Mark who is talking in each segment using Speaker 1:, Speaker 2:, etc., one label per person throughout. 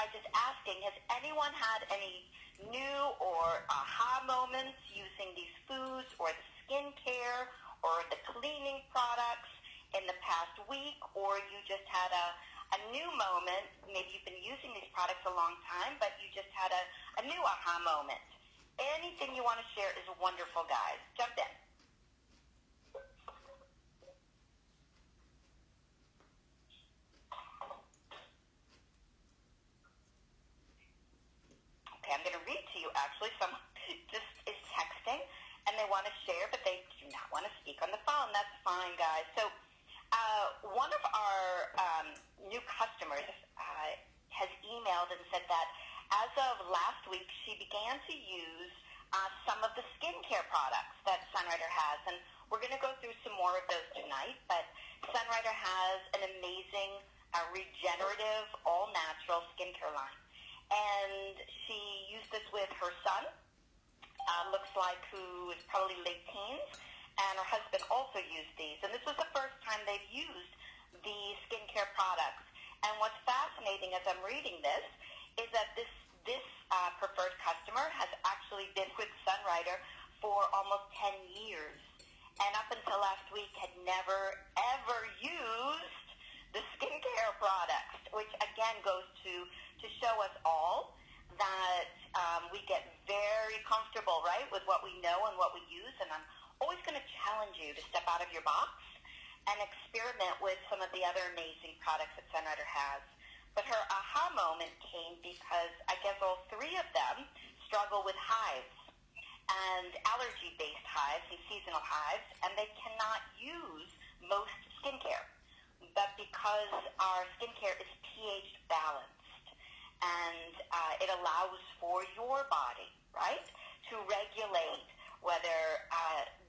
Speaker 1: by just asking, has anyone had any new or aha moments using these foods or the skincare or the cleaning products in the past week, or you just had a new moment? Maybe you've been using these products a long time, but you just had a new aha moment. Anything you want to share is wonderful, guys. Jump in. Okay, I'm going to read to you, actually. Someone just is texting, and they want to share, but they do not want to speak on the phone. That's fine, guys. So one of our new customers has emailed and said that as of last week, she began to use some of the skincare products that Sunrider has, and we're going to go through some more of those tonight, but Sunrider has an amazing regenerative, all-natural skincare line, and she used this with her son, looks like who is probably late teens, and her husband also used these, and this was the first time they've used the skincare products. And what's fascinating as I'm reading this is that this preferred customer has actually been with Sunrider for almost 10 years, and up until last week had never, ever used the skincare products, which again goes to show us all that we get very comfortable, right, with what we know and what we use, and I'm always going to challenge you to step out of your box and experiment with some of the other amazing products that Sunrider has. But her aha moment came because I guess all three of them struggle with hives and allergy-based hives and seasonal hives, and they cannot use most skincare. But because our skincare is pH balanced, and it allows for your body, right, to regulate whether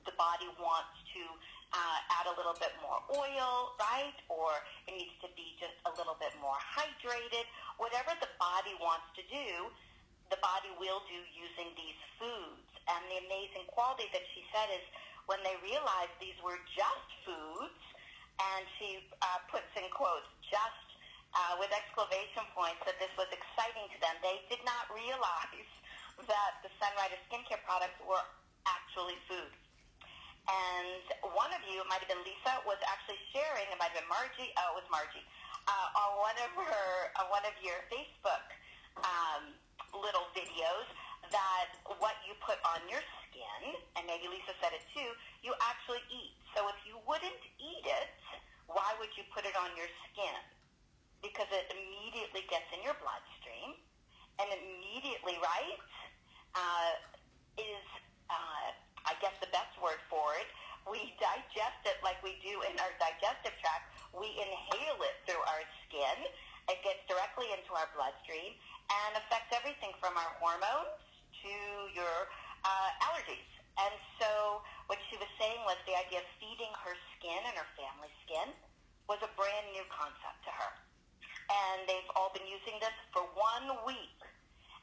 Speaker 1: the body wants to add a little bit more oil, right, or it needs to be just a little bit more hydrated. Whatever the body wants to do, the body will do using these foods. And the amazing quality that she said is when they realized these were just foods, and she puts in quotes, just with exclamation points, that this was exciting to them. They did not realize that the Sunrider skincare products were actually food. And one of you, it might have been Lisa, was actually sharing, it might have been Margie, it was Margie, on one of your Facebook little videos, that what you put on your skin, and maybe Lisa said it too, you actually eat. So if you wouldn't eat it, why would you put it on your skin? Because it immediately gets in your bloodstream, and immediately, right, I guess the best word for it, we digest it like we do in our digestive tract. We inhale it through our skin. It gets directly into our bloodstream and affects everything from our hormones to your allergies. And so what she was saying was the idea of feeding her skin and her family's skin was a brand new concept to her. And they've all been using this for 1 week.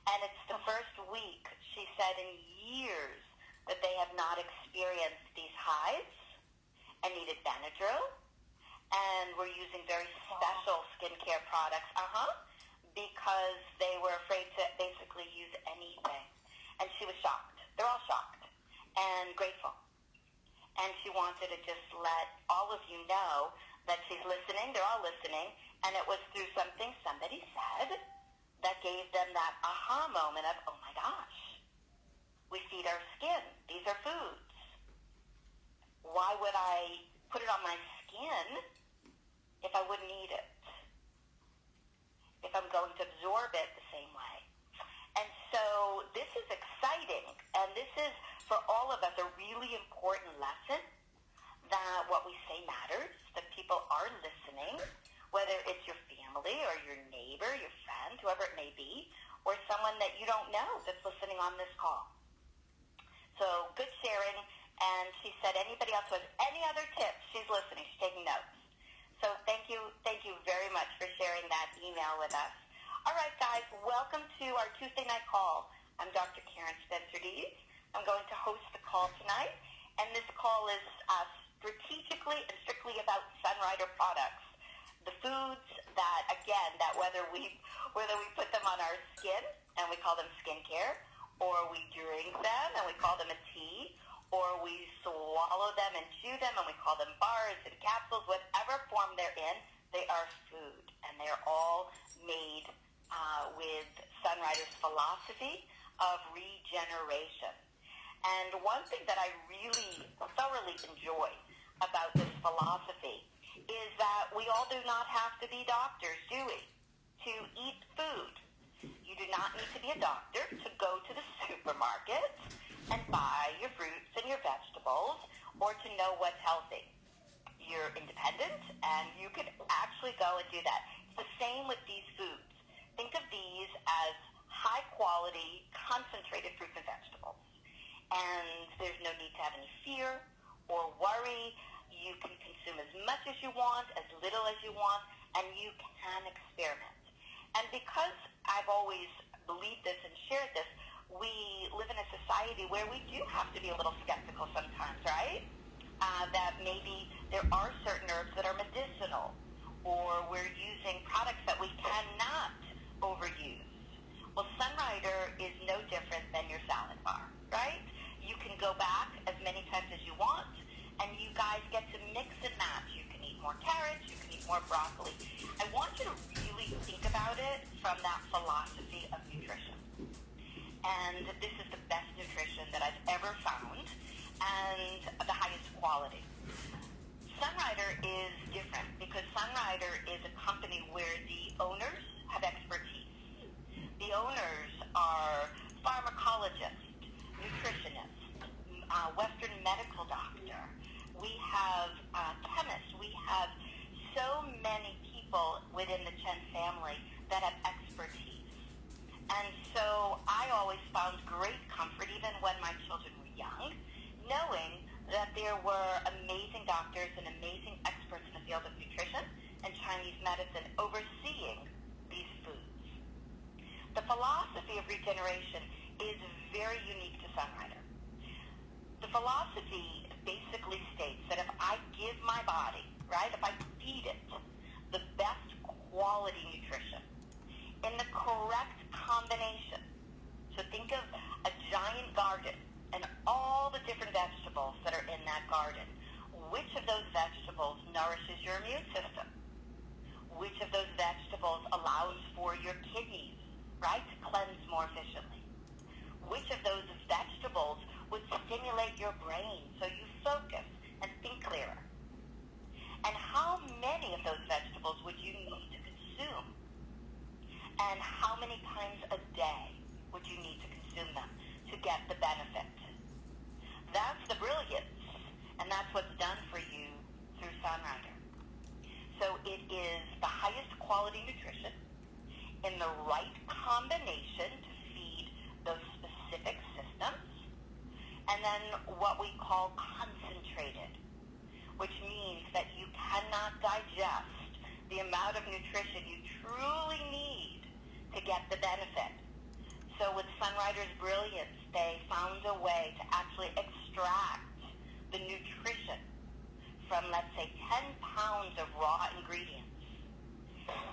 Speaker 1: And it's the first week, she said, in years that they have not experienced these hives and needed Benadryl. And were using very special skincare products, because they were afraid to basically use anything. And she was shocked. They're all shocked and grateful. And she wanted to just let all of you know that she's listening. They're all listening. And it was through something somebody said that gave them that aha moment of, oh my gosh, we feed our skin. These are foods. Why would I put it on my skin if I wouldn't eat it? If I'm going to absorb it the same way. And so this is exciting, and this is, for all of us, a really important lesson that what we say matters, that people are listening, whether it's your family or your neighbor, your friend, whoever it may be, or someone that you don't know that's listening on this call. So good sharing, and she said anybody else who has any other tips, she's listening, she's taking notes. So thank you very much for sharing that email with us. All right, guys, welcome to our Tuesday night call. I'm Dr. Karen Spencer-Dees. I'm going to host the call tonight, and this call is strategically and strictly about Sunrider products, the foods, that, again, that whether we put them on our skin, and we call them skincare, or we drink them, and we call them a tea, or we swallow them and chew them, and we call them bars and capsules, whatever form they're in, they are food, and they're all made with Sunrider's philosophy of regeneration. And one thing that I really thoroughly enjoy about this philosophy is that we all do not have to be doctors, do we, to eat food. You do not need to be a doctor to go to the supermarket and buy your fruits and your vegetables or to know what's healthy. You're independent, and you could actually go and do that. It's the same with these foods. Think of these as high-quality, concentrated fruits and vegetables. And there's no need to have any fear or worry. You can consume as much as you want, as little as you want, and you can experiment. And because I've always believed this and shared this, we live in a society where we do have to be a little skeptical sometimes, right? That maybe there are certain herbs that are medicinal, or we're using products that we cannot overuse. Well, Sunrider is no different than your salad bar, right? You can go back as many times as you want, and you guys get to mix and match. You can eat more carrots, you can eat more broccoli. I want you to really think about it from that philosophy of nutrition. And this is the best nutrition that I've ever found, and the highest quality. Sunrider is different because Sunrider is a company where the owners have expertise. The owners are pharmacologists, nutritionists, Western medical doctor. We have chemists. We have so many people within the Chen family that have expertise. And so I always found great comfort, even when my children were young, knowing that there were amazing doctors and amazing experts in the field of nutrition and Chinese medicine overseeing these foods. The philosophy of regeneration is very unique to Sunrider. The philosophy basically states that if I give my body, right, if I feed it the best quality nutrition in the correct combination, so think of a giant garden and all the different vegetables that are in that garden. Which of those vegetables nourishes your immune system? Which of those vegetables allows for your kidneys, right, to cleanse more efficiently? Which of those vegetables would stimulate your brain so you focus and think clearer? And how many of those vegetables would you need to consume? And how many times a day would you need to consume them to get the benefit? That's the brilliance, and that's what's done for you through Sunrider. So it is the highest quality nutrition in the right combination to feed those specific systems, and then what we call concentrated, which means that you cannot digest the amount of nutrition you truly need to get the benefit. So with Sunrider's brilliance, they found a way to actually extract the nutrition from, let's say, 10 pounds of raw ingredients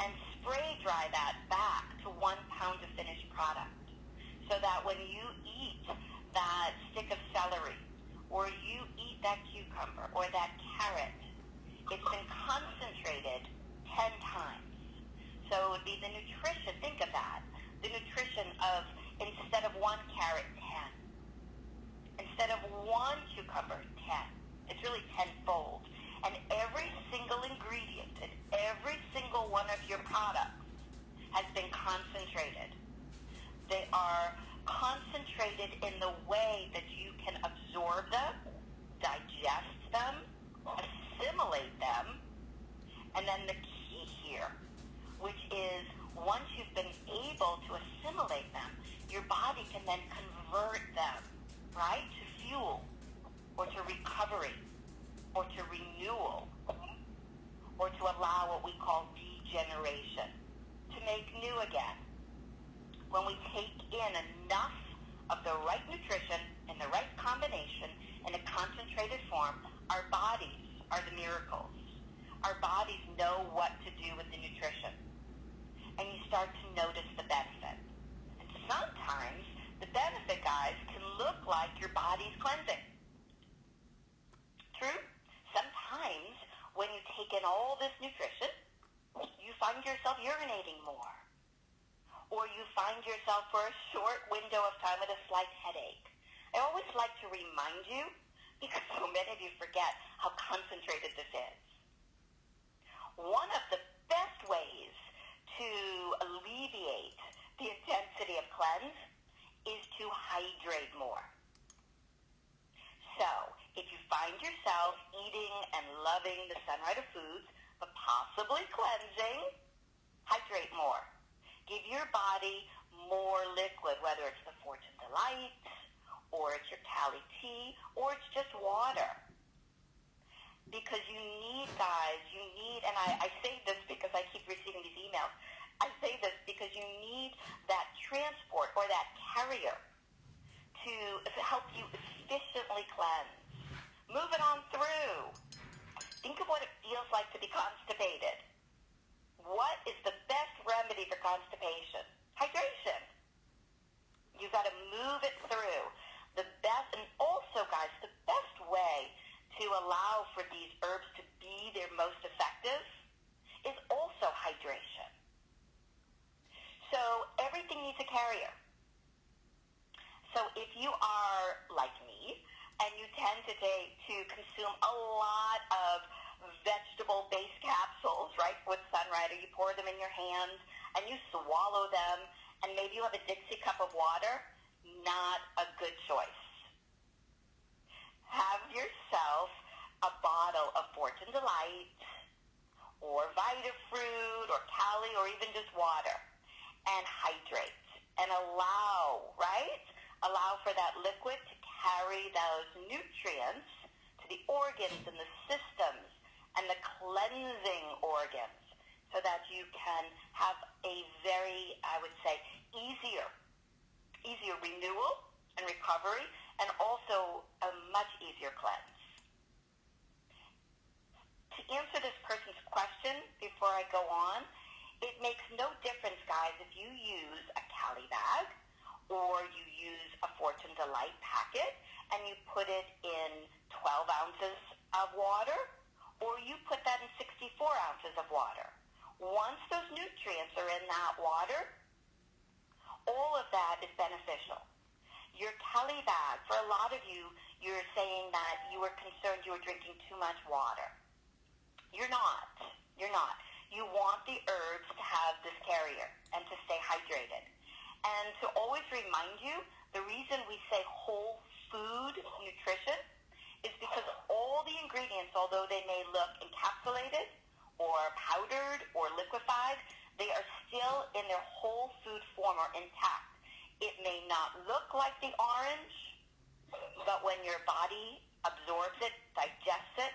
Speaker 1: and spray dry that back to 1 pound of finished product, so that when you eat that stick of celery, or you eat that cucumber or that carrot, it's been concentrated 10 times. So it would be the nutrition, think of that, the nutrition of, instead of 1 carrot, 10. Instead of 1 cucumber, 10. It's really tenfold. And every single ingredient in every single one of your products has been concentrated. They are concentrated in the way that you can absorb them, digest them, assimilate them, and then the key here, which is once you've been able to assimilate them, your body can then convert them, right, to fuel, or to recovery, or to renewal, or to allow what we call regeneration, to make new again. When we take in enough of the right nutrition in the right combination in a concentrated form, our bodies are the miracles. our bodies know what to do with the nutrition. And you start to notice the benefit. And sometimes the benefit, guys, can look like your body's cleansing. True? Sometimes when you take in all this nutrition, you find yourself urinating more. Or you find yourself for a short window of time with a slight headache. I always like to remind you, because so many of you forget how concentrated this is. One of the best ways to alleviate the intensity of cleanse is to hydrate more. So, if you find yourself eating and loving the Sunrider foods, but possibly cleansing, hydrate more. Give your body more liquid, whether it's the Fortune Delight, or it's your Cali tea, or it's just water. Because you need, guys, and I say this because I keep receiving these emails, I say this because you need that transport or that carrier to help you efficiently cleanse. Move it on through. Think of what it feels like to be constipated. What is the best remedy for constipation? Hydration. You've got to move it through. The best, and also, guys, the best way to allow for these herbs to be their most effective is also hydration. So everything needs a carrier. So if you are like me, and you tend to consume a lot of vegetable-based capsules, right, with Sunrider, you pour them in your hands, and you swallow them, and maybe you have a Dixie cup of water, not a good choice. Have yourself a bottle of Fortune Delight, or Vitafruit, or Cali, or even just water, and hydrate, and allow for that liquid to carry those nutrients to the organs and the systems and the cleansing organs so that you can have a very, I would say, easier renewal and recovery, and also a much easier cleanse. To answer this person's question before I go on, it makes no difference, guys, if you use a Cali bag or you use a Fortune Delight packet and you put it in 12 ounces of water, or you put that in 64 ounces of water. Once those nutrients are in that water, all of that is beneficial. Your Cali bag, for a lot of you, you're saying that you were concerned you were drinking too much water. You're not. You want the herbs to have this carrier and to stay hydrated. And to always remind you, the reason we say whole food nutrition is because all the ingredients, although they may look encapsulated or powdered or liquefied, they are still in their whole food form or intact. It may not look like the orange, but when your body absorbs it, digests it,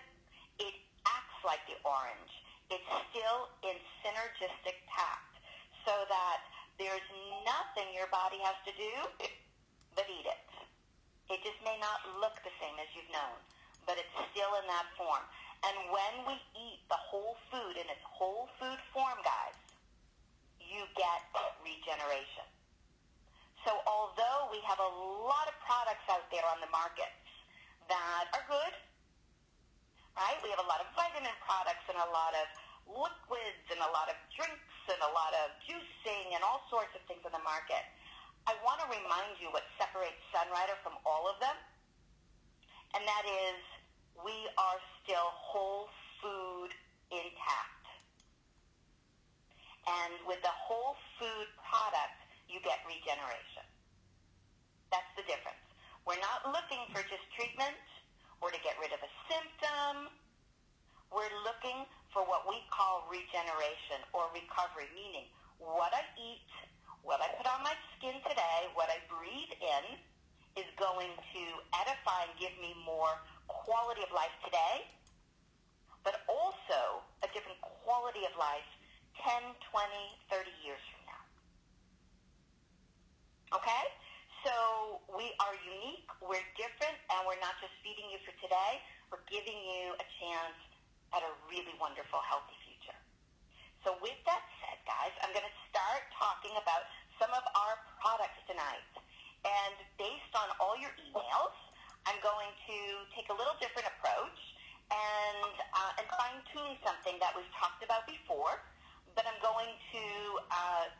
Speaker 1: it acts like the orange. It's still in synergistic tact, so that there's nothing your body has to do but eat it. It just may not look the same as you've known, but it's still in that form. And when we eat the whole food in its whole food form, guys, you get regeneration. So although we have a lot of products out there on the market that are good, right? We have a lot of vitamin products and a lot of liquids and a lot of drinks and a lot of juicing and all sorts of things on the market. I want to remind you what separates Sunrider from all of them, and that is we are still whole food intact. And with the whole food product, you get regeneration. That's the difference. We're not looking for just treatment or to get rid of a symptom. We're looking for what we call regeneration or recovery, meaning what I eat, what I put on my skin today, what I breathe in is going to edify and give me more quality of life today, but also a different quality of life 10, 20, 30 years from now. Okay? So we are unique, we're different, and we're not just feeding you for today, we're giving you a chance at a really wonderful, healthy future. So with that said, guys, I'm going to start talking about some of our products tonight. And based on all your emails, I'm going to take a little different approach and fine-tune something that we've talked about before, but I'm going to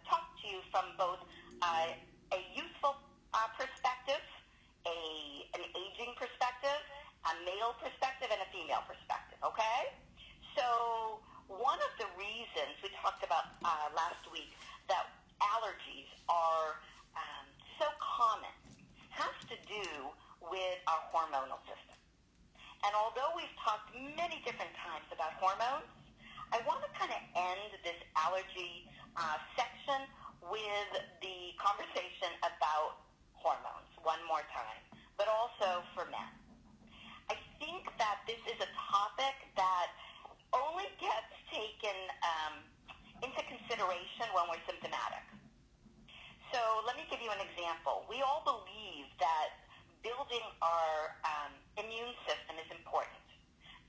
Speaker 1: talk to you from both a youthful perspective, an aging perspective, a male perspective, and a female perspective, okay? So one of the reasons we talked about last week that allergies are so common has to do with our hormonal system. And although we've talked many different times about hormones, I want to kind of end this allergy section with the conversation about hormones one more time, but also for men. I think that this is a topic that only gets taken into consideration when we're symptomatic. So let me give you an example. We all believe that building our immune system is important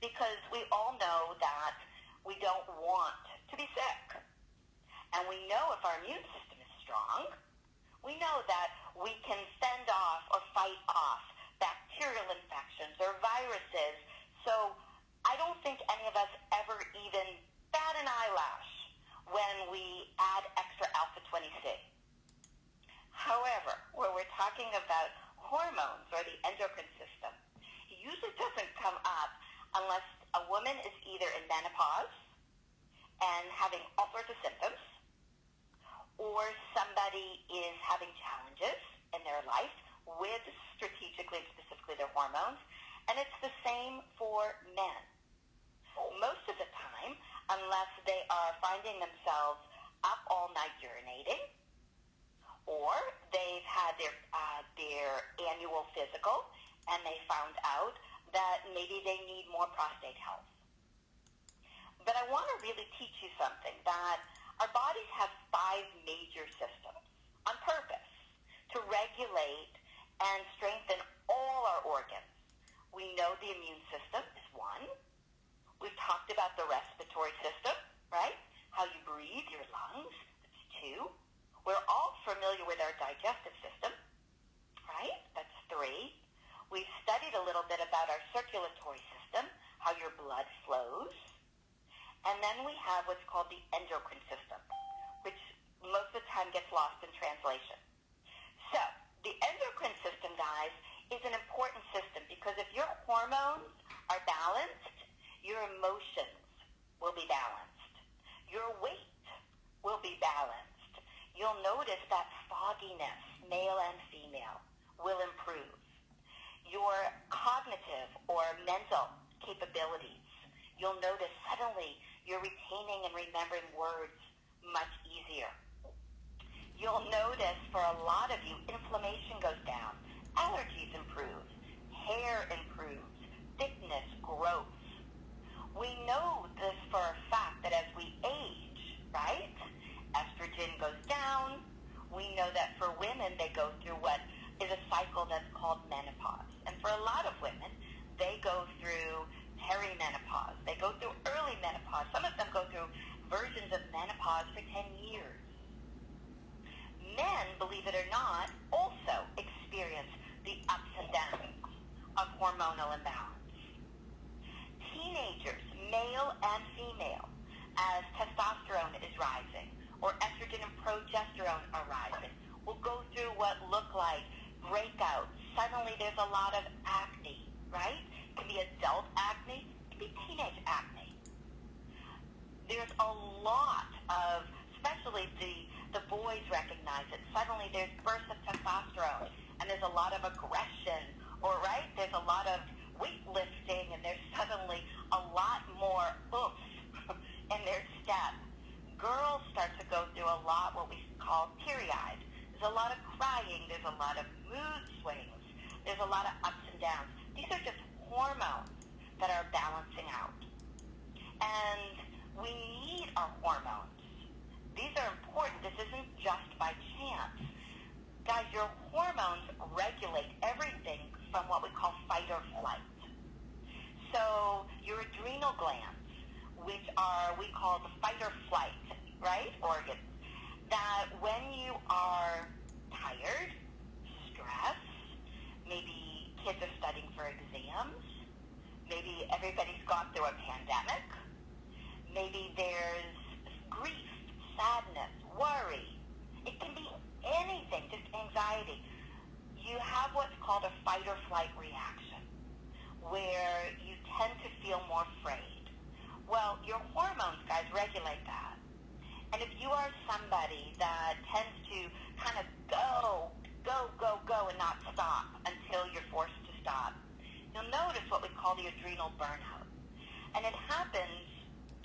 Speaker 1: because we all know that we don't want to be sick. And we know if our immune system is strong, we know that we can fend off or fight off bacterial infections or viruses. So I don't think any of us ever even bat an eyelash when we add extra alpha-20C. However, when we're talking about hormones or the endocrine system, it usually doesn't come up unless a woman is either in menopause and having all sorts of symptoms, or somebody is having challenges in their life with strategically and specifically their hormones, and it's the same for men. Most of the time, unless they are finding themselves up all night urinating, or they've had their annual physical and they found out that maybe they need more prostate health. But I want to really teach you something, that our bodies have 5 major systems on purpose to regulate and strengthen all our organs. We know the immune system is 1. We've talked about the respiratory system, right? How you breathe, your lungs, that's 2. We're all familiar with our digestive system, right? That's 3. We've studied a little bit about our circulatory system, how your blood flows. And then we have what's called the endocrine system, which most of the time gets lost in translation. So the endocrine system, guys, is an important system because if your hormones are balanced, your emotions will be balanced. Your weight will be balanced. You'll notice that fogginess, male and female, will improve. Your cognitive or mental capabilities, you'll notice suddenly you're retaining and remembering words much easier. You'll notice for a lot of you, inflammation goes down, allergies improve, hair improves, thickness, growth. We know this for a fact that as we age, right, estrogen goes down. We know that for women, they go through what is a cycle that's called menopause. And for a lot of women, they go through perimenopause. They go through early menopause. Some of them go through versions of menopause for 10 years. Men, believe it or not, also experience the ups and downs of hormonal imbalance. Teenagers, male and female, as testosterone is rising or estrogen and progesterone are rising, will go through what look like breakouts. Suddenly there's a lot of acne, right? It can be adult acne, it can be teenage acne. There's a lot of, especially the boys recognize it. Suddenly there's bursts of testosterone and there's a lot of aggression, or right, there's a lot of weightlifting and there's suddenly a lot more oomph in their step. Girls start to go through a lot what we call teary-eyed. There's a lot of crying. There's a lot of mood swings. There's a lot of ups and downs. These are just hormones that are balancing out. And we need our hormones. These are important. This isn't just by chance. Guys, your hormones regulate everything from what we call fight or flight. So your adrenal glands fight or flight reaction where you tend to feel more afraid. Well, your hormones, guys, regulate that. And if you are somebody that tends to kind of go, and not stop until you're forced to stop, you'll notice what we call the adrenal burnout. And it happens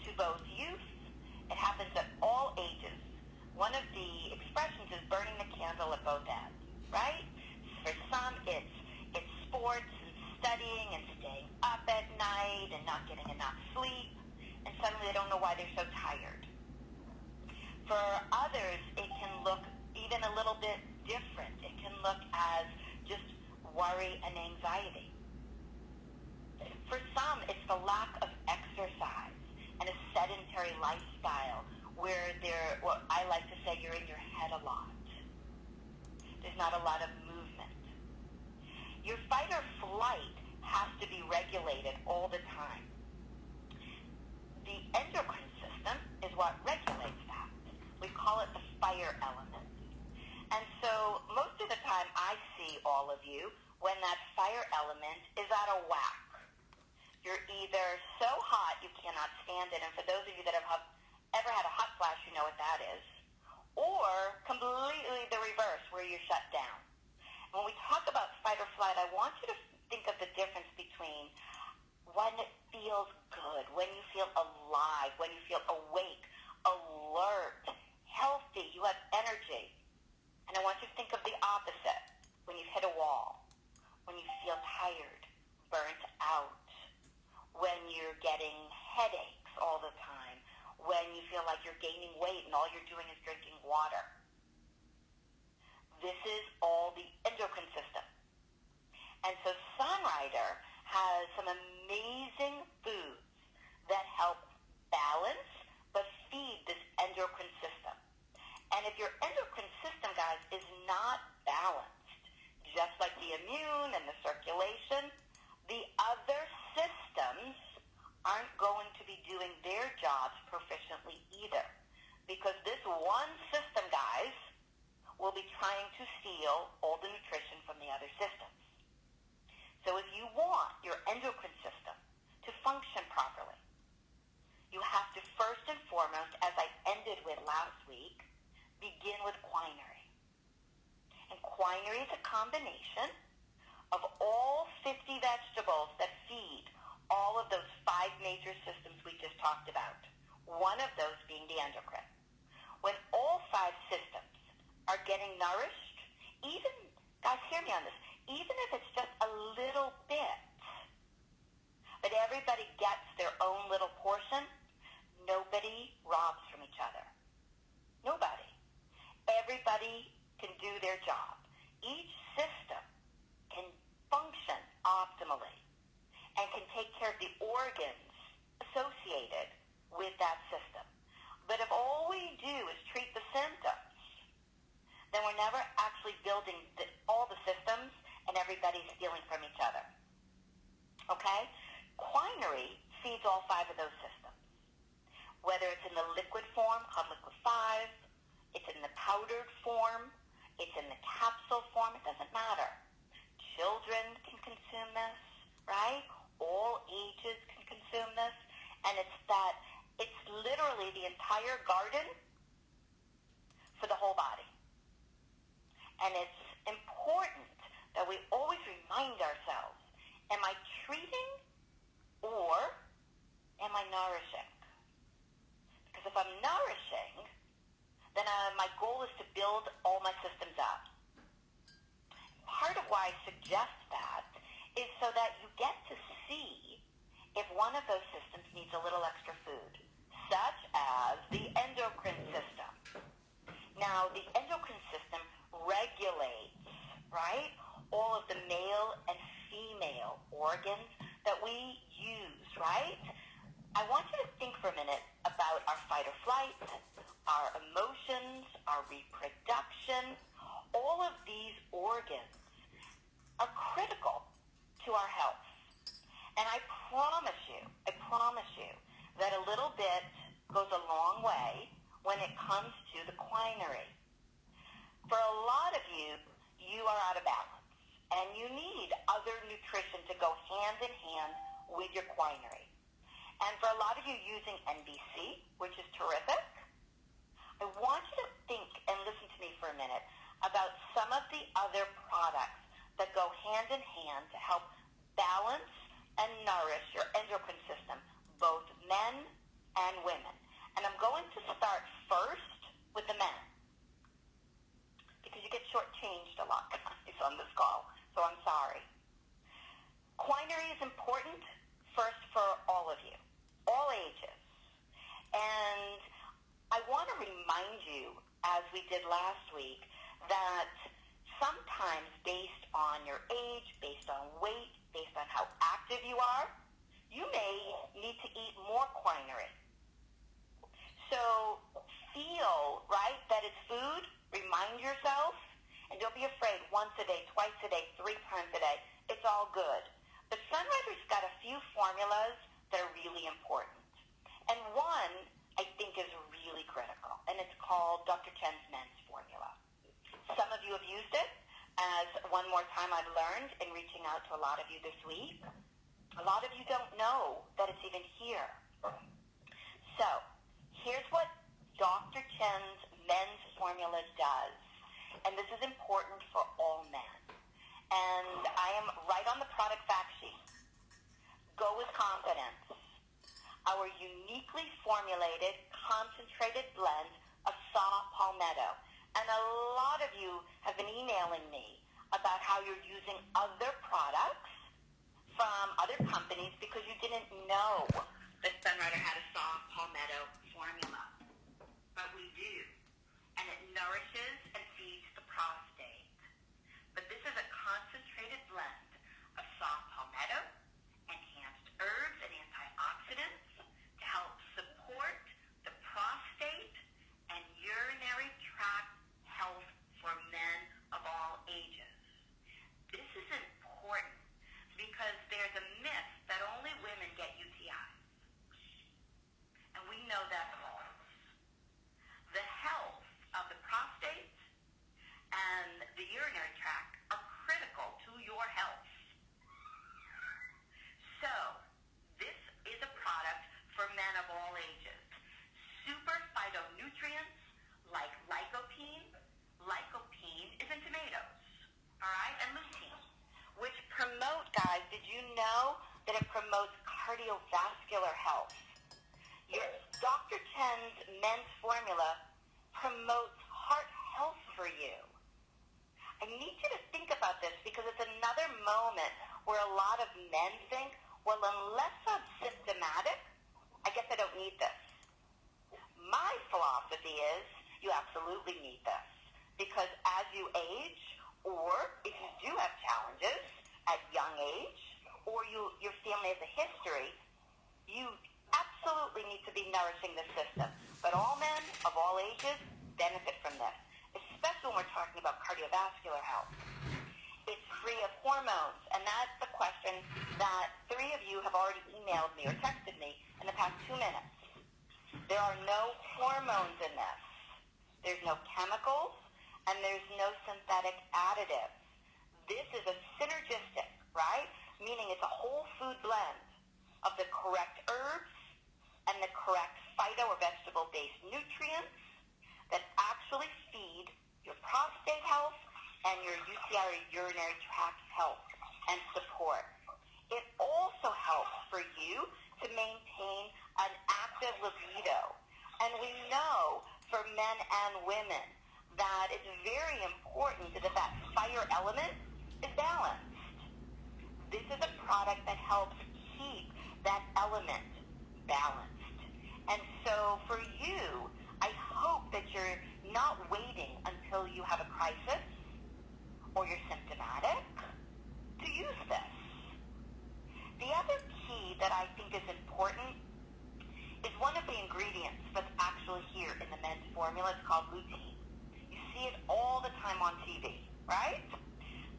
Speaker 1: to both youth, it happens at all ages. One of the expressions is burning the candle at both ends, right? For some, it's sports and studying and staying up at night and not getting enough sleep, and suddenly they don't know why they're so tired. For others, it can look even a little bit different. It can look as just worry and anxiety. For some, it's the lack of exercise and a sedentary lifestyle where what I like to say, you're in your head a lot. There's not a lot of movement. Your fight or flight has to be regulated all the time. The endocrine system is what regulates that. We call it the fire element. And so most of the time I see all of you when that fire element is out of whack. You're either so hot you cannot stand it, and for those of you that have ever had a hot flash, you know what that is, or completely the reverse, where you're shut down. When we talk about fight or flight, I want you to think of the difference between when it feels good, when you feel alive, when you feel awake, alert, healthy, you have energy. And I want you to think of the opposite, when you've hit a wall, when you feel tired, burnt out, when you're getting headaches all the time, when you feel like you're gaining weight and all you're doing is drinking water. This is all the endocrine system. And so Sunrider has some amazing foods that help balance but feed this endocrine system. And if your endocrine system, guys, is not balanced, just like the immune and the circulation, the other systems aren't going to be doing their jobs proficiently either. Because this one system, guys, will be trying to steal all the nutrition from the other systems. So if you want your endocrine system to function properly, you have to first and foremost, as I ended with last week, begin with Quinary. And Quinary is a combination of all 50 vegetables that feed all of those 5 major systems we just talked about, one of those being the endocrine. When all 5 systems are getting nourished, even, guys, hear me on this, even if it's just a little bit, but everybody gets their own little portion, nobody robs from each other. Nobody. Everybody can do their job. Each system can function optimally and can take care of the organs associated with that system. But if all we do is treat the symptoms, then we're never actually building all the systems and everybody's stealing from each other. Okay? Quinary feeds all 5 of those systems. Whether it's in the liquid form, called Liquid 5, it's in the powdered form, it's in the capsule form, it doesn't matter. Children can consume this, right? All ages can consume this. And it's literally the entire garden for the whole body. And it's important that we always remind ourselves, am I treating or am I nourishing? Because if I'm nourishing, then my goal is to build all my systems up. Part of why I suggest that is so that you get to see if one of those systems needs a little extra food, such as the endocrine system. Now, the endocrine system regulates, right, all of the male and female organs that we use, right? I want you to think for a minute about our fight or flight, our emotions, our reproduction. All of these organs are critical to our health. And I promise you that a little bit goes a long way when it comes to the Quinary. For a lot of you, you are out of balance. And you need other nutrition to go hand in hand with your Quinary. And for a lot of you using NBC, which is terrific, I want you to think and listen to me for a minute about some of the other products that go hand in hand to help balance and nourish your endocrine system, both men and women. And I'm going to start first with the men, because you get shortchanged a lot, guys, on this call, so I'm sorry. Quinary is important first for all of you, all ages. And I want to remind you, as we did last week, that sometimes based on your age, based on weight, based on how active you are, you may need to eat more Quinary. So feel, right, that it's food. Remind yourself, and don't be afraid, once a day, twice a day, 3 times a day. It's all good. But Sunrider's got a few formulas that are really important. And one, I think, is really critical, and it's called Dr. Chen's Men's Formula. Some of you have used it, as one more time I've learned in reaching out to a lot of you this week. A lot of you don't know that it's even here. So, here's what Dr. Chen's Men's Formula does. And this is important for all men. And I am right on the product fact sheet. Go with confidence. Our uniquely formulated, concentrated blend of saw palmetto. And a lot of you have been emailing me about how you're using other products from other companies because you didn't know that Sunrider had a saw palmetto formula. But we do. And it nourishes and feeds the prostate. But this is a concentrated blend of soft palmetto, enhanced herbs, and antioxidants to help support the prostate and urinary tract health for men of all ages. This is important because there's a myth that only women get UTIs. And we know that's false. The health of the prostate and the urinary tract are critical to your health. So, this is a product for men of all ages. Super phytonutrients like lycopene. Lycopene is in tomatoes, all right, and lutein, which promote, guys, did you know that it promotes cardiovascular health? Your Dr. Chen's Men's Formula promotes heart health for you. I need you to think about this because it's another moment where a lot of men think, well, unless I'm symptomatic, I guess I don't need this. My philosophy is you absolutely need this because as you age, or if you do have challenges at young age, or your family has a history, you absolutely need to be nourishing the system. But all men of all ages benefit from this, especially when we're talking about cardiovascular health. It's free of hormones, and that's the question that 3 of you have already emailed me or texted me in the past 2 minutes. There are no hormones in this. There's no chemicals, and there's no synthetic additives. This is a synergistic, right? Meaning it's a whole food blend of the correct herbs and the correct phyto or vegetable-based nutrients that actually feed your prostate health and your UTI or urinary tract health and support. It also helps for you to maintain an active libido. And we know for men and women that it's very important that that fire element is balanced. This is a product that helps keep that element balanced. And so for you, I hope that you're not waiting until you have a crisis or you're symptomatic to use this. The other key that I think is important is one of the ingredients that's actually here in the men's formula. It's called lutein. You see it all the time on TV, right?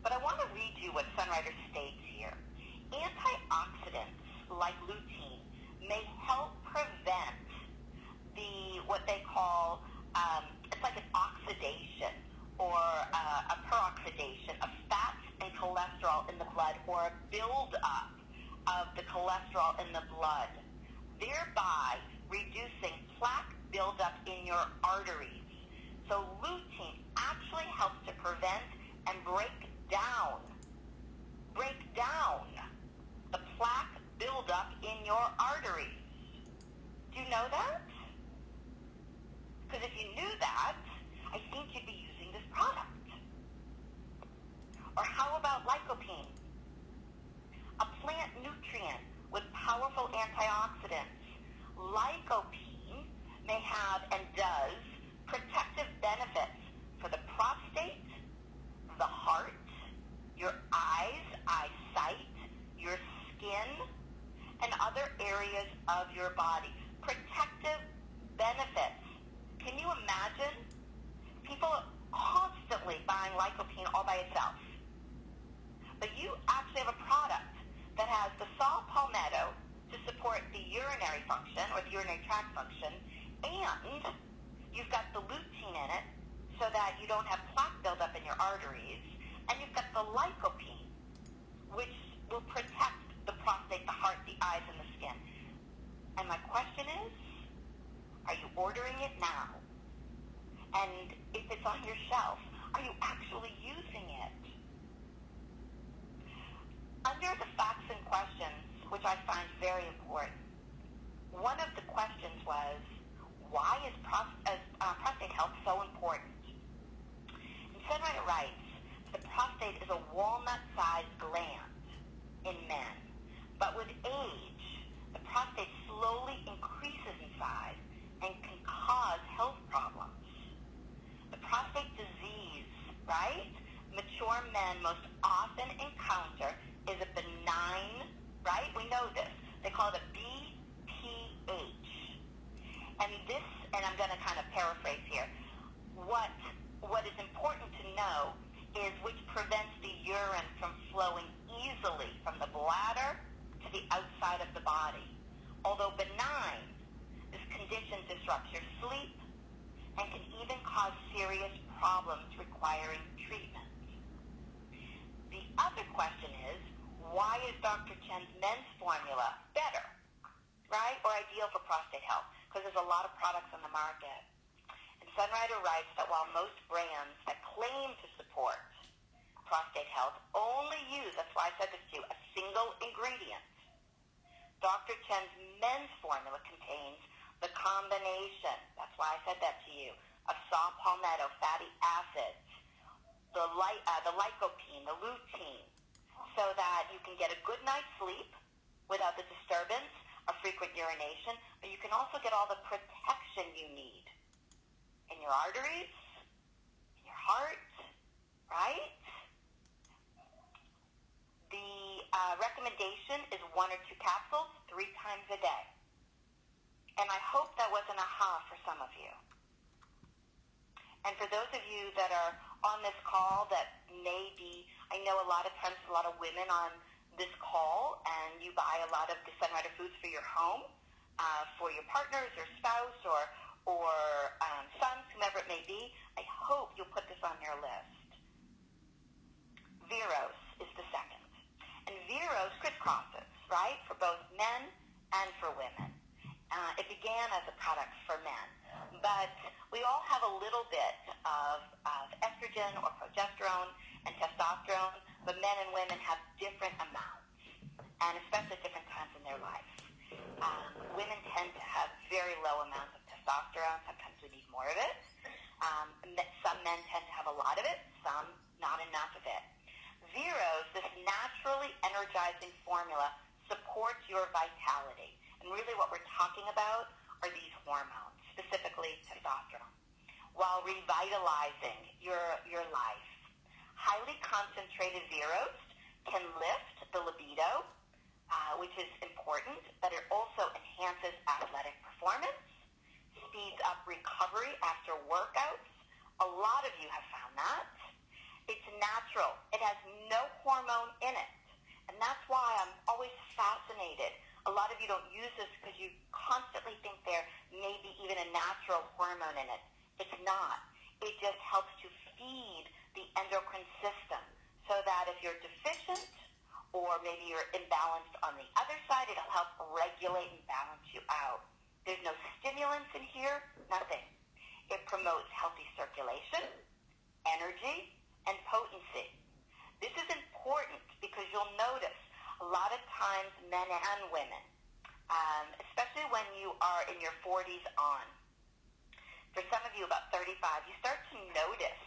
Speaker 1: But I want to read you what Sunrider states here. Antioxidants like lutein may help prevent what they call, it's like an oxidation or a peroxidation of fats and cholesterol cholesterol in the blood or a buildup of the cholesterol in the blood, thereby reducing plaque buildup in your arteries. So lutein actually helps to prevent and break down the plaque buildup in your arteries. Do you know that? Because if you knew that, I think you'd be using this product. Or how about lycopene? A plant nutrient with powerful antioxidants. Lycopene may have and does protective benefits for the prostate, the heart, your eyes, eyesight, your skin, and other areas of your body. Protective benefits. Can you imagine? People are constantly buying lycopene all by itself. But you actually have a product that has the saw palmetto to support the urinary function or the urinary tract function, and you've got the lutein in it so that you don't have plaque buildup in your arteries, and you've got the lycopene, which will protect the prostate, the heart, the eyes, and the skin. And my question is, are you ordering it now? And if it's on your shelf, are you actually using it? Under the facts and questions, which I find very important, one of the questions was, why is prostate health so important? And Sunwriter writes, the prostate is a walnut-sized gland in men, but with age, the prostate slowly increases in size and can cause health problems. The prostate disease, right, mature men most often encounter is a benign, right? We know this. They call it a BPH. And this, and I'm going to kind of paraphrase here, what is important to know is which prevents the urine from flowing easily from the bladder to the outside of the body. Although benign, this condition disrupts your sleep and can even cause serious problems requiring treatment. The other question is, why is Dr. Chen's men's formula better, right, or ideal for prostate health? Because there's a lot of products on the market. And Sunwriter writes that while most brands that claim to support prostate health only use, that's why I said this to you, a single ingredient, Dr. Chen's men's formula contains the combination, that's why I said that to you, of saw palmetto fatty acids, the lycopene, the lutein, so that you can get a good night's sleep without the disturbance of frequent urination, but you can also get all the protection you need in your arteries, in your heart, right? The recommendation is 1 or 2 capsules 3 times a day. And I hope that was an aha for some of you. And for those of you that are on this call that may be, I know a lot of times a lot of women on this call, and you buy a lot of the Sunwriter foods for your home, for your partners or spouse or sons, whomever it may be. I hope you'll put this on your list. Veros is the second. And Veros crisscrosses, right, for both men and for women. It began as a product for men, but we all have a little bit of estrogen or progesterone and testosterone, but men and women have different amounts, and especially at different times in their life. Women tend to have very low amounts of testosterone. Sometimes we need more of it. Some men tend to have a lot of it, some not enough of it. Veros, this naturally energizing formula, supports your vitality. And really what we're talking about are these hormones, specifically testosterone, while revitalizing your life. Highly concentrated Veros can lift the libido, which is important, but it also enhances athletic performance, speeds up recovery after workouts. A lot of you have found that. It's natural. It has no hormone in it. And that's why I'm always fascinated. A lot of you don't use this because you constantly think there may be even a natural hormone in it. It's not. It just helps to feed the endocrine system so that if you're deficient or maybe you're imbalanced on the other side, it'll help regulate and balance you out. There's no stimulants in here, nothing. It promotes healthy circulation, energy, and potency. This is important because you'll notice a lot of times men and women, especially when you are in your 40s on, for some of you about 35, you start to notice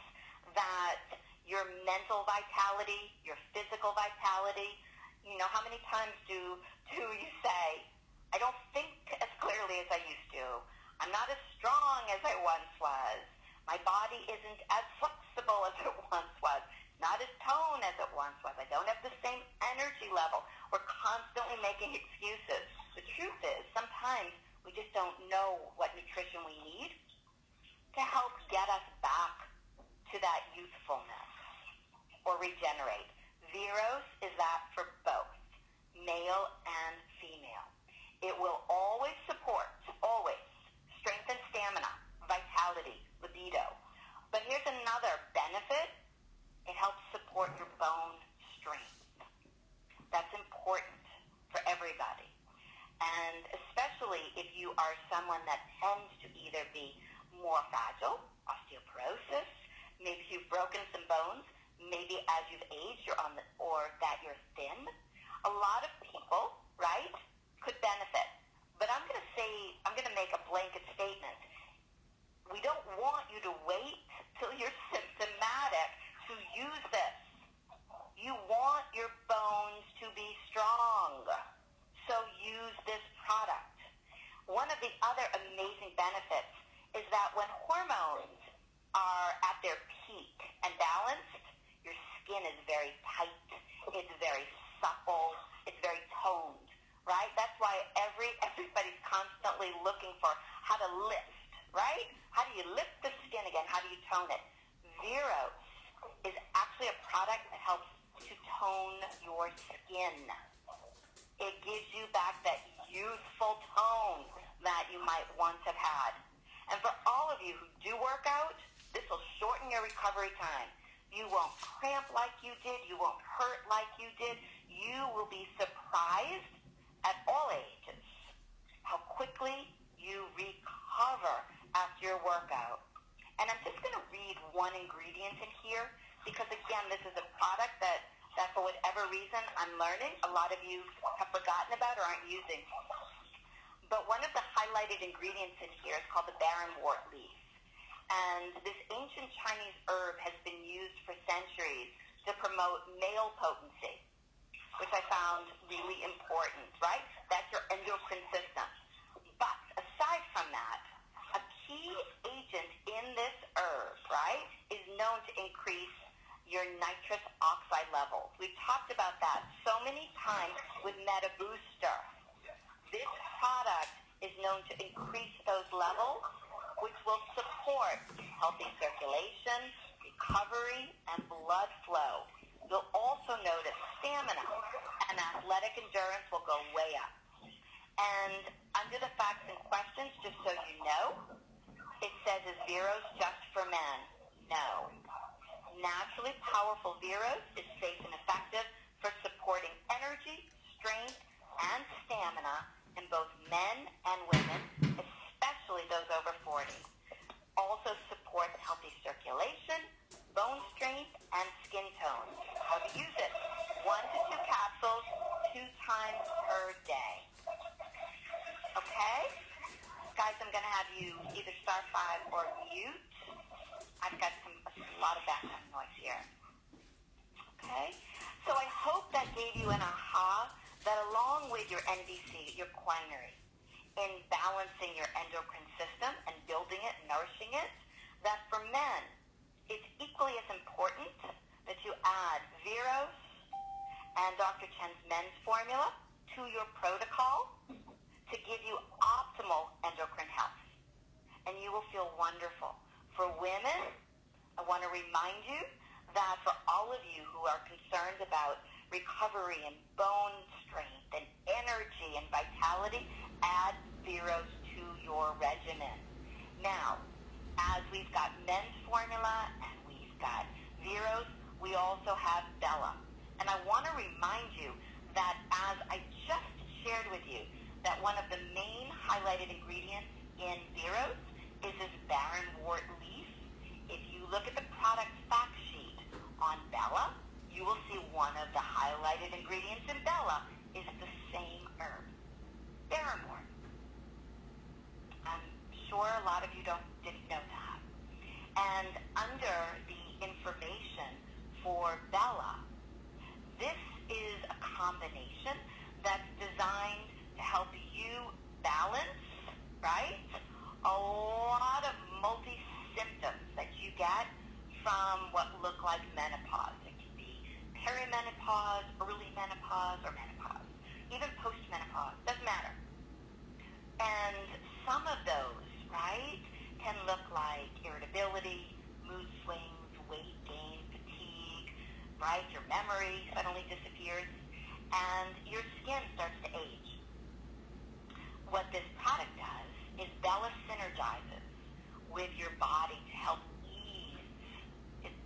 Speaker 1: that your mental vitality, your physical vitality, how many times do you say, I don't think as clearly as I used to. I'm not as strong as I once was. My body isn't as flexible as it once was. Not as toned as it once was. I don't have the same energy level. We're constantly making excuses. The truth is, sometimes we just don't know what nutrition we need to help get us back to that youthfulness or regenerate. Veros is that for both, male and female. It will always support, strength and stamina, vitality, libido. But here's another benefit. It helps support your bone strength. That's important for everybody. And especially if you are someone that tends to either be more fragile, osteoporosis, maybe you've broken some bones, maybe as you've aged or that you're thin. A lot of people, right, could benefit. But I'm going to make a blanket statement. We don't want you to wait till you're symptomatic to use this. You want your bones to be strong, so use this product. One of the other amazing benefits is that when hormones are at their peak and balanced, your skin is very tight, it's very supple, it's very toned, right? That's why everybody's constantly looking for how to lift, right? How do you lift the skin again? How do you tone it? Veros is actually a product that helps to tone your skin. It gives you back that youthful tone that you might once have had. And for all of you who do work out, this will shorten your recovery time. You won't cramp like you did. You won't hurt like you did. You will be surprised at all ages how quickly you recover after your workout. And I'm just going to read one ingredient in here because, again, this is a product that for whatever reason I'm learning a lot of you have forgotten about or aren't using. But one of the highlighted ingredients in here is called the barrenwort leaf. And this ancient Chinese herb has been used for centuries to promote male potency, which I found really important, right? That's your endocrine system. But aside from that, a key agent in this herb, right, is known to increase your nitrous oxide levels. We've talked about that so many times with MetaBooster. This product is known to increase those levels, which will support healthy circulation, recovery, and blood flow. You'll also notice stamina and athletic endurance will go way up. And under the facts and questions, just so you know, it says, is Veros just for men? No. Naturally powerful Veros is safe and effective for supporting energy, strength, and stamina in both men and women, especially those over 40. Also supports healthy circulation, bone strength, and skin tone. How to use it? 1 to 2 capsules, 2 times per day. Okay? Guys, I'm going to have you either star 5 or mute. I've got a lot of background noise here. Okay? So I hope that gave you an aha that along with your NVC, your Quinary, in balancing your endocrine system and building it, nourishing it, that for men, it's equally as important that you add Veros and Dr. Chen's men's formula to your protocol to give you optimal endocrine health. And you will feel wonderful. For women, I want to remind you that for all of you who are concerned about recovery and bone strength and energy and vitality, add Veros to your regimen. Now, as we've got men's formula and we've got Veros, we also have Bella. And I want to remind you that as I just shared with you, that one of the main highlighted ingredients in Veros is this barren wort leaf. If you look at the product fact sheet on Bella, you will see one of the highlighted ingredients in Bella is the same herb, barren wort. I'm sure a lot of you didn't know that. And under the information for Bella, this is a combination that's designed to help you balance, right, a lot of multi-symptoms that you get from what look like menopause. It can be perimenopause, early menopause, or menopause, even post-menopause, doesn't matter. And some of those, right, can look like irritability, mood swings, weight gain, fatigue, right? Your memory suddenly disappears, and your skin starts to age. What this product does is Bella synergizes with your body to help ease.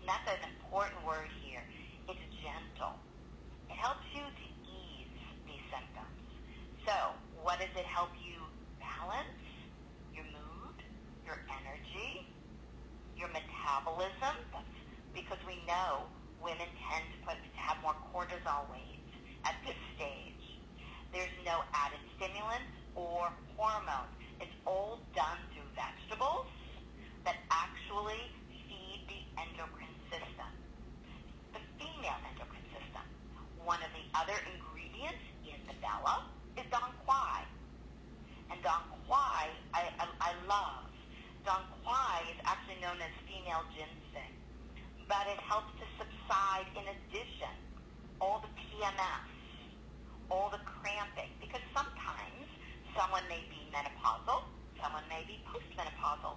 Speaker 1: That's an important word here. It's gentle. It helps you to ease these symptoms. So, what does it help you balance? Your mood, your energy, your metabolism. That's because we know women tend to have more cortisol waves at this stage. There's no added stimulants or hormones. It's all done through vegetables that actually feed the endocrine system, the female endocrine system. One of the other ingredients in the Bella is Dong Qui. And Dong Qui, I love. Dong Qui is actually known as female ginseng, but it helps to subside, in addition, all the PMS, all the cramping, because sometimes someone may be menopausal, someone may be postmenopausal,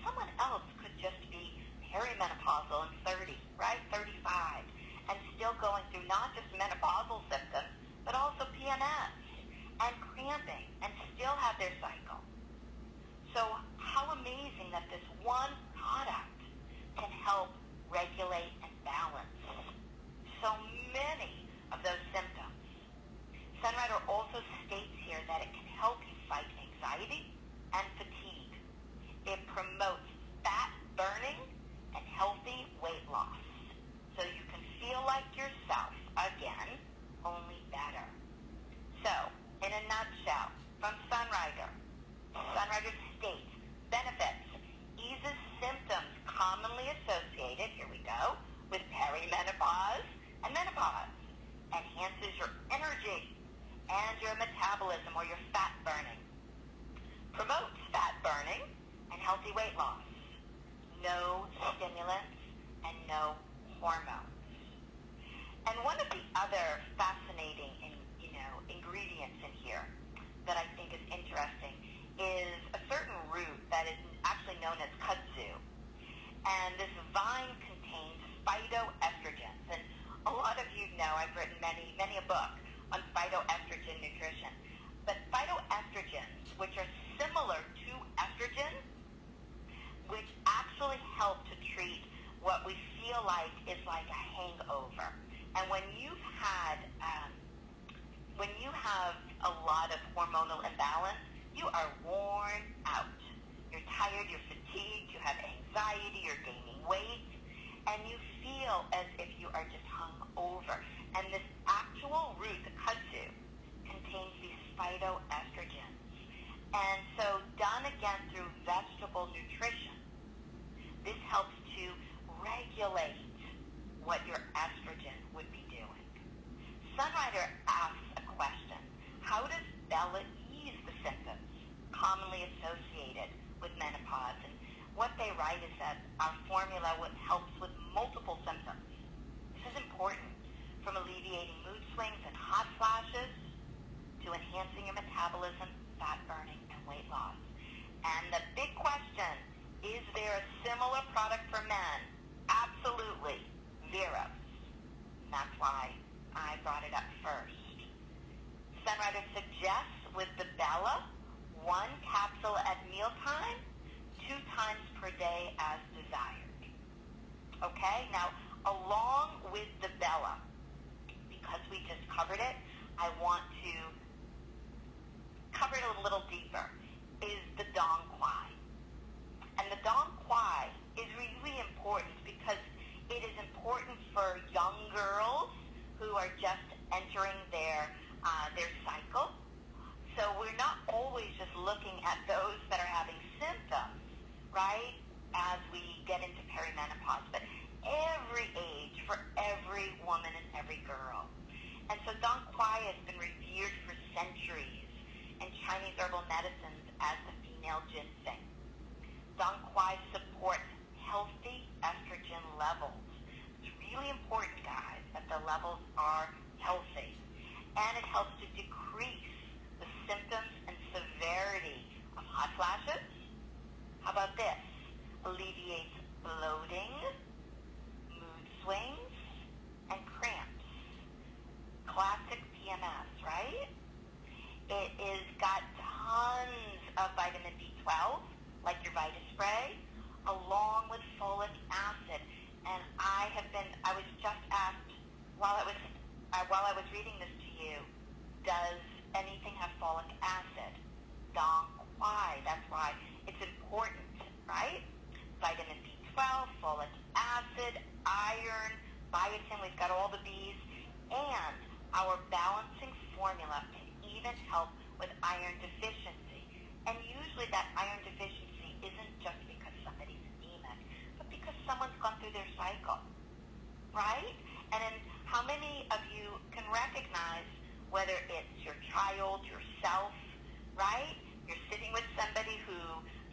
Speaker 1: someone else could just be perimenopausal and 30, right, 35, and still going through not just menopausal symptoms, but also PMS and cramping, and still have their cycle. So how amazing that this one product can help regulate and balance so many of those symptoms. Sunrider also states here that it can help you fight anxiety and fatigue. It promotes fat burning and healthy weight loss, so you can feel like yourself again, only better. So, in a nutshell, from Sunrider states, benefits, eases symptoms commonly associated, here we go, with perimenopause and menopause, enhances your energy and your metabolism or your fat burning, promotes fat burning and healthy weight loss, no stimulants and no hormones. And one of the other fascinating ingredients in here that I think is interesting is a certain root that is actually known as kudzu. And this vine contains phytoestrogens. And a lot of you know I've written many a book on phytoestrogen nutrition. But phytoestrogens, which are similar to estrogen, which actually help to treat what we feel like is like a hangover. And when you have a lot of hormonal imbalance, you are worn out. You're tired, you're fatigued, you have anxiety, you're gaining weight, and you feel as if you are just hung over. And this actual root, the kudzu, contains these phytoestrogens. And so done again through vegetable nutrition, this helps to regulate what your estrogen would be doing. Sunrider asks a question: how does Bella ease the symptoms commonly associated with menopause? And what they write is that our formula helps with multiple symptoms. This is important, from alleviating mood swings and hot flashes to enhancing your metabolism, fat burning, and weight loss. And the big question, is there a similar product for men? Absolutely, Veros. And that's why I brought it up first. Sunrider suggests with the Bella, 1 capsule at mealtime, 2 times per day as desired. Okay? Now, along with the Bella, because we just covered it, I want to cover it a little deeper, is the Dong Qui. And the Dong Qui is really important because it is important for young girls who are just entering their cycle. So we're not always just looking at those that are having symptoms, right, as we get into perimenopause, but every age for every woman and every girl. And so Dong Qui has been revered for centuries in Chinese herbal medicines as the female ginseng. Dong Qui supports healthy estrogen levels. It's really important, guys, that the levels are healthy. And it helps to decrease the symptoms and severity of hot flashes. How about this? Alleviates bloating, mood swings, and cramps. Classic PMS, right? It is got tons of vitamin B12, like your Vita Spray, along with folic acid. And I was just asked while I was reading this to you, does anything have folic acid? Dong Qui, that's why it's important, right? Vitamin B12, folic acid, iron, biotin, we've got all the B's, and our balancing formula can even help with iron deficiency. And usually that iron deficiency isn't just because somebody's anemic, but because someone's gone through their cycle, right? And then how many of you can recognize whether it's your child, yourself, right? You're sitting with somebody who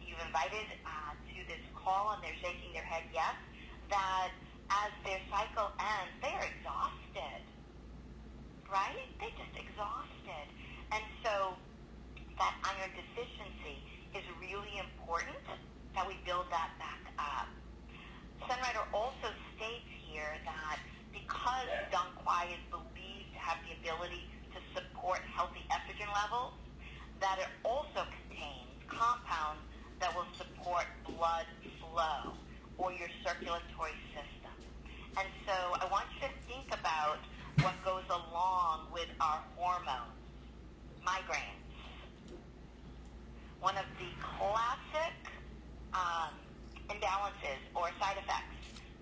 Speaker 1: you've invited to this call and they're shaking their head yes, that as their cycle ends, they are exhausted, right? They're just exhausted. And so that iron deficiency is really important that we build that back up. Sunrider also states here that because Dong Qui is believed to have the ability to support healthy estrogen levels, that it also contains compounds that will support blood flow or your circulatory system. And so I want you to think about what goes along with our hormones. Migraines. One of the classic imbalances or side effects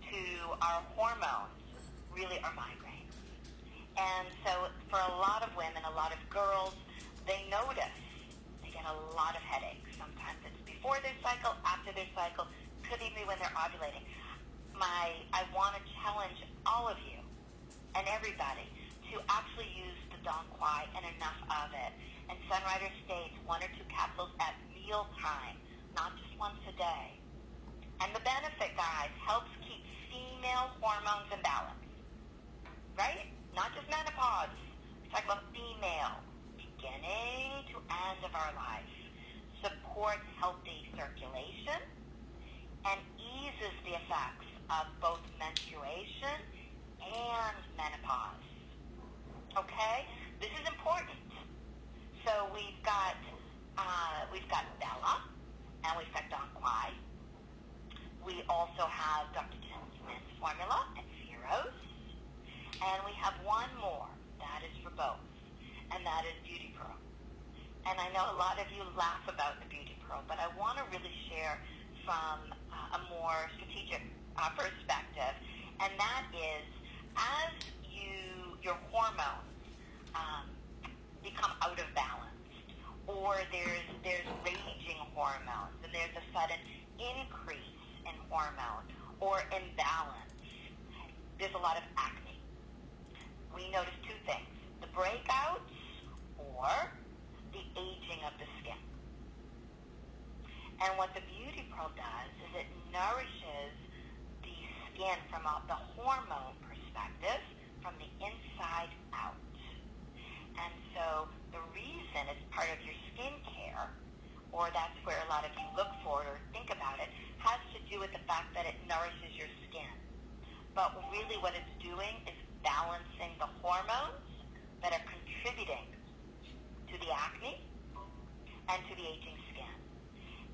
Speaker 1: to our hormones really are migraines. And so for a lot of women, a lot of girls, they notice they get a lot of headaches. Sometimes it's before their cycle, after their cycle, could even be when they're ovulating. I want to challenge all of you and everybody to actually use the Dong Qui and enough of it. And Sunrider states 1 or 2 capsules at mealtime, not just once a day. And the benefit, guys, helps keep female hormones in balance, right? Not just menopause. We're talking about female, beginning to end of our life. Supports healthy circulation and eases the effects of both menstruation and menopause. Okay? This is important. So we've got Bella, and we've got Dong Qui. We also have Dr. Jensen's formula and Veros. And we have one more that is for both, and that is Beauty Pearl. And I know a lot of you laugh about the Beauty Pearl, but I want to really share from a more strategic perspective, and that is as your hormones become out of balance, or there's raging hormones, and there's a sudden increase in hormone or imbalance, there's a lot of acne. We notice 2 things, the breakouts or the aging of the skin. And what the Beauty Pearl does is it nourishes the skin from the hormone perspective, from the inside out. And so the reason it's part of your skincare, or that's where a lot of you look for it or think about it, has to do with the fact that it nourishes your skin. But really what it's doing is balancing the hormones that are contributing to the acne and to the aging skin.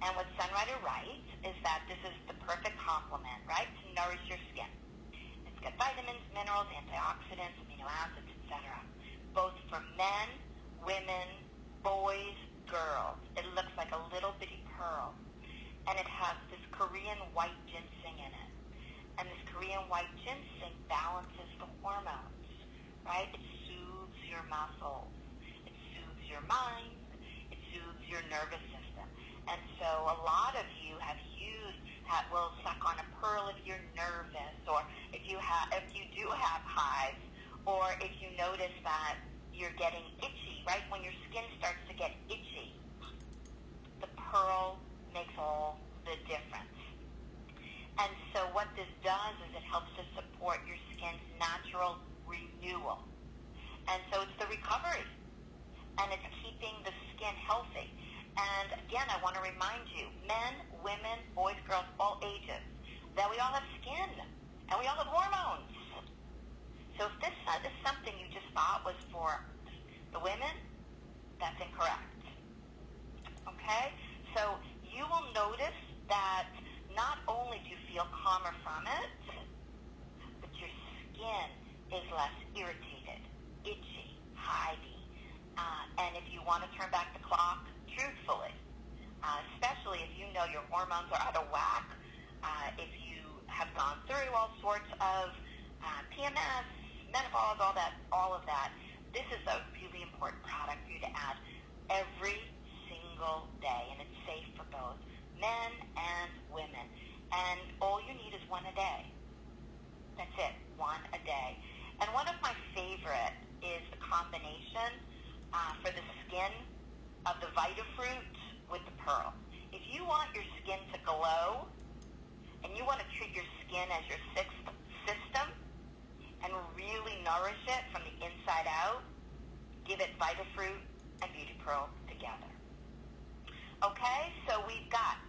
Speaker 1: And what Sunrider writes is that this is the perfect complement, right, to nourish your skin. It's got vitamins, minerals, antioxidants, amino acids, etc. etc. Both for men, women, boys, girls. It looks like a little bitty pearl. And it has this Korean white ginseng in it. And this Korean white ginseng balances the hormones, right? It soothes your muscles. It soothes your mind. It soothes your nervous system. And so a lot of you will suck on a pearl if you're nervous, or if you do have hives, or if you notice that you're getting itchy, right? When your skin starts to get itchy, the pearl makes all the difference. And so what this does is it helps to support your skin's natural renewal. And so it's the recovery, and it's keeping the skin healthy. And again, I want to remind you, men, women, boys, girls, all ages, that we all have skin, and we all have hormones. So if this is something you just thought was for the women, that's incorrect. Okay? So you will notice that not only do you feel calmer from it, but your skin is less irritated, itchy, hivey. And if you want to turn back the clock, truthfully, especially if you know your hormones are out of whack, if you have gone through all sorts of PMS, menopause, all of that, this is a really important product for you to add every single day, and it's safe for both men and women. And all you need is one a day. That's it, one a day. And one of my favorite is the combination for the skin of the Vitafruit with the pearl. If you want your skin to glow, and you want to treat your skin as your sixth system, and really nourish it from the inside out, give it Vitafruit and Beauty Pearl together. Okay, so we've got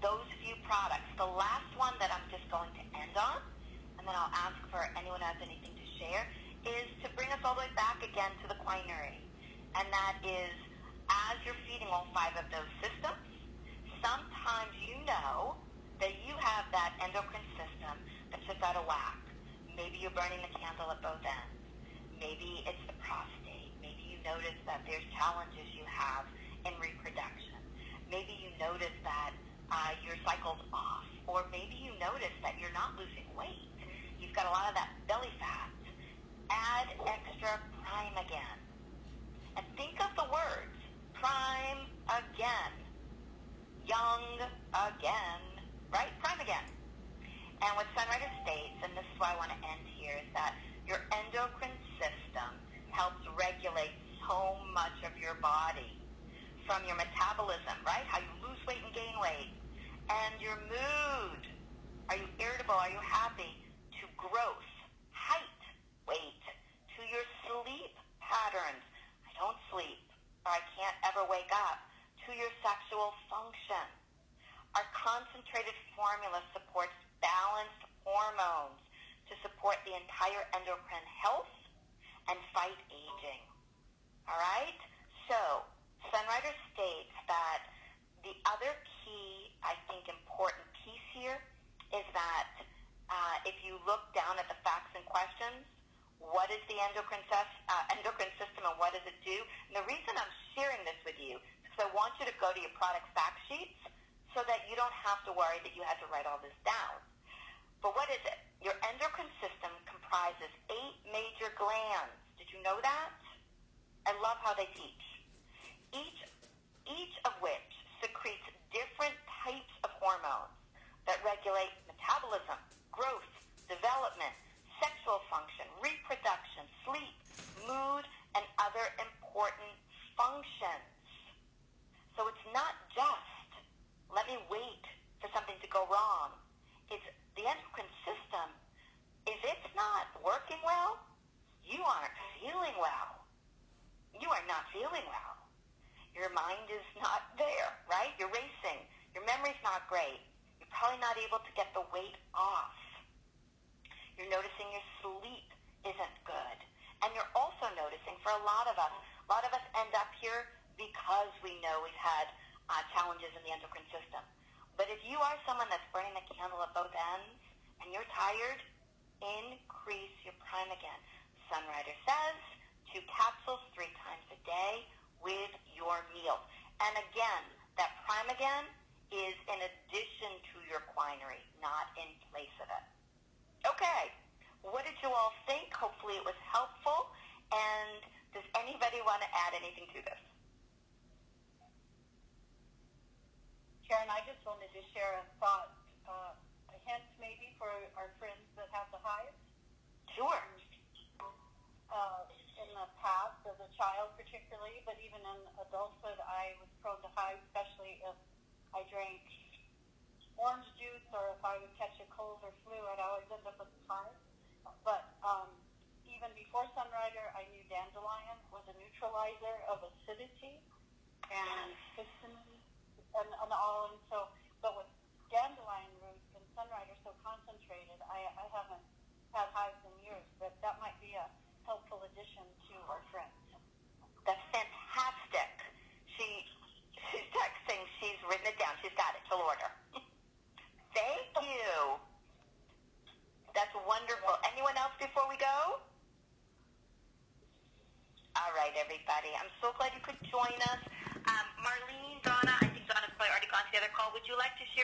Speaker 1: those few products. The last one that I'm just going to end on, and then I'll ask for anyone who has anything to share, is to bring us all the way back again to the Quinary. And that is, as you're feeding all five of those systems, sometimes you know that you have that endocrine system that's just out of whack. Maybe you're burning the candle at both ends. Maybe it's the prostate. Maybe you notice that there's challenges you have in reproduction. Maybe you notice that your cycle's off. Or maybe you notice that you're not losing weight. You've got a lot of that belly fat. Add extra Prime Again. And think of the words, Prime Again, Young Again, right? Prime Again. And what Sunwriter states, and this is why I want to end here, is that your endocrine system helps regulate so much of your body, from your metabolism, right? How you lose weight and gain weight, and your mood. Are you irritable? Are you happy? To growth, height, weight, to your sleep patterns. I don't sleep, or I can't ever wake up. To your sexual function. Our concentrated formula supports balanced hormones to support the entire endocrine health and fight aging. All right? So, Sunwriter states that the other key, I think, important piece here is that if you look down at the facts and questions, what is the endocrine system and what does it do? And the reason I'm sharing this with you is because I want you to go to your product fact sheets so that you don't have to worry that you had to write all this down. But what is it? Your endocrine system comprises 8 major glands. Did you know that? I love how they teach. Each of which secretes different types of hormones that regulate metabolism, growth, development, sexual function, reproduction, sleep, mood, and other important functions. So it's not just, let me wait for something to go wrong. It's the endocrine system. If it's not working well, you aren't feeling well. You are not feeling well. Your mind is not there, right? You're racing. Your memory's not great. You're probably not able to get the weight off. You're noticing your sleep isn't good. And you're also noticing, for a lot of us end up here because we know we've had challenges in the endocrine system. But if you are someone that's burning the candle at both ends and you're tired, increase your Prime Again. Sunrider says, 2 capsules 3 times a day with your meals. And again, that Prime Again is in addition to your Quinary, not in place of it. Okay, what did you all think? Hopefully it was helpful. And does anybody want to add anything to this?
Speaker 2: Karen, I just wanted to share a thought, a hint maybe for our friends that have the hives.
Speaker 1: Sure.
Speaker 2: In the past, as a child particularly, but even in adulthood, I was prone to hives, especially if I drank orange juice or if I would catch a cold or flu, I'd always end up with hives. But even before Sunrider, I knew dandelion was a neutralizer of acidity and histamine and all. And so, but with dandelion root and Sunrider so concentrated, I haven't had hives in years, but that might be a helpful addition to our friends.
Speaker 1: That's fantastic. She's texting. She's written it down. She's got it. She'll order. Thank you. That's wonderful. Anyone else before we go? All right, everybody. I'm so glad you could join us. Marlene, Donna, I think Donna's probably already gone to the other call. Would you like to share